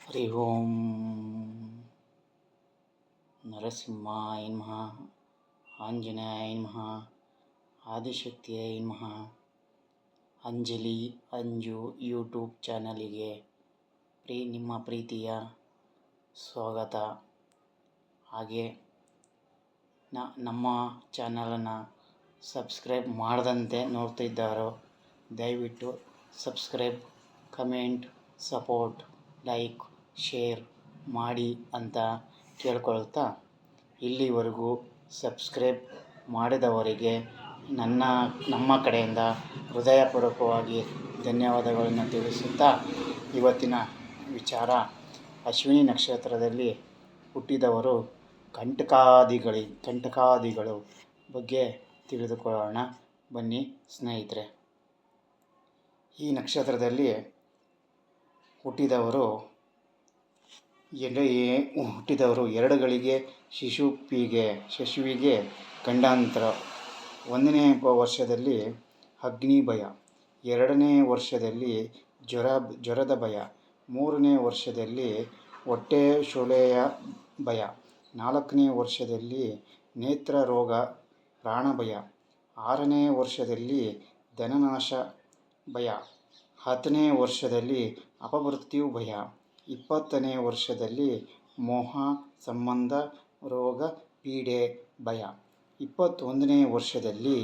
ಹರಿ ಓಂ ನರಸಿಂಹಾಯ ನಮಃ, ಆಂಜನೇಯಾಯ ನಮಃ, ಆದಿಶಕ್ತಿಯಾಯ ನಮಃ. ಅಂಜಲಿ ಅಂಜು ಯೂಟ್ಯೂಬ್ ಚಾನಲಿಗೆ ನಿಮ್ಮ ಪ್ರೀತಿಯ ಸ್ವಾಗತ. ಹಾಗೆ ನಮ್ಮ ಚಾನಲನ್ನು ಸಬ್ಸ್ಕ್ರೈಬ್ ಮಾಡದಂತೆ ನೋಡ್ತಿದ್ದಾರೋ ದಯವಿಟ್ಟು subscribe, comment, support, like, share ಮಾಡಿ ಅಂತ ಕೇಳ್ಕೊಳ್ತಾ, ಇಲ್ಲಿವರೆಗೂ ಸಬ್ಸ್ಕ್ರೈಬ್ ಮಾಡಿದವರಿಗೆ ನಮ್ಮ ಕಡೆಯಿಂದ ಹೃದಯಪೂರ್ವಕವಾಗಿ ಧನ್ಯವಾದಗಳನ್ನು ತಿಳಿಸುತ್ತಾ, ಇವತ್ತಿನ ವಿಚಾರ ಅಶ್ವಿನಿ ನಕ್ಷತ್ರದಲ್ಲಿ ಹುಟ್ಟಿದವರು ಕಂಟಕಾದಿಗಳು ಬಗ್ಗೆ ತಿಳಿದುಕೊಳ್ಳೋಣ ಬನ್ನಿ ಸ್ನೇಹಿತರೆ. ಈ ನಕ್ಷತ್ರದಲ್ಲಿ ಹುಟ್ಟಿದವರು ಎರಡುಗಳಿಗೆ ಶಿಶುವಿಗೆ ಗಂಡಾಂತರ. 1ನೇ ವರ್ಷದಲ್ಲಿ ಅಗ್ನಿ ಭಯ, 2ನೇ ವರ್ಷದಲ್ಲಿ ಜ್ವರದ ಭಯ, 3ನೇ ವರ್ಷದಲ್ಲಿ ಹೊಟ್ಟೆ ಶೂಲೆಯ ಭಯ, 4ನೇ ವರ್ಷದಲ್ಲಿ ನೇತ್ರ ರೋಗ ಪ್ರಾಣ ಭಯ, 6ನೇ ವರ್ಷದಲ್ಲಿ ಧನನಾಶ ಭಯ, 10ನೇ ವರ್ಷದಲ್ಲಿ ಅಪಮೃತ್ಯು ಭಯ, 20ನೇ ವರ್ಷದಲ್ಲಿ ಮೋಹ ಸಂಬಂಧ ರೋಗ ಪೀಡೆ ಭಯ, 21ನೇ ವರ್ಷದಲ್ಲಿ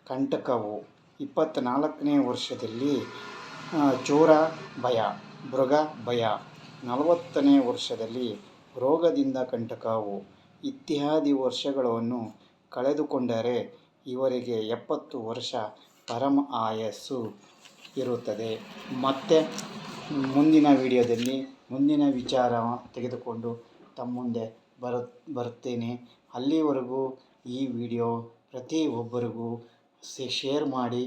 ಕಂಟಕವು, 24ನೇ ವರ್ಷದಲ್ಲಿ ಚೋರ ಭಯ, ಮೃಗ ಭಯ, 40ನೇ ವರ್ಷದಲ್ಲಿ ರೋಗದಿಂದ ಕಂಟಕವು ಇತ್ಯಾದಿ ವರ್ಷಗಳನ್ನು ಕಳೆದುಕೊಂಡರೆ ಇವರಿಗೆ 70 ವರ್ಷ ಪರಮ ಆಯಸ್ಸು ಇರುತ್ತದೆ. ಮತ್ತೆ ಮುಂದಿನ ವಿಡಿಯೋದಲ್ಲಿ ಮುಂದಿನ ವಿಚಾರ ತೆಗೆದುಕೊಂಡು ತಮ್ಮ ಮುಂದೆ ಬರುತ್ತೇನೆ. ಅಲ್ಲಿವರೆಗೂ ಈ ವಿಡಿಯೋ ಪ್ರತಿಯೊಬ್ಬರಿಗೂ ಶೇರ್ ಮಾಡಿ,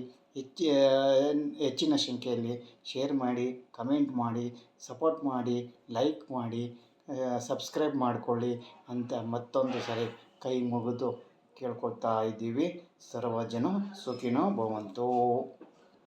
ಹೆಚ್ಚಿನ ಸಂಖ್ಯೆಯಲ್ಲಿ ಶೇರ್ ಮಾಡಿ, ಕಮೆಂಟ್ ಮಾಡಿ, ಸಪೋರ್ಟ್ ಮಾಡಿ, ಲೈಕ್ ಮಾಡಿ, ಸಬ್ಸ್ಕ್ರೈಬ್ ಮಾಡಿಕೊಳ್ಳಿ ಅಂತ ಮತ್ತೊಂದು ಸರಿ ಕೈ ಮುಗಿದು ಕೇಳ್ಕೊಳ್ತಾ ಇದ್ದೀವಿ. ಸರ್ವಜನ ಸುಖಿನೋ ಭವಂತು.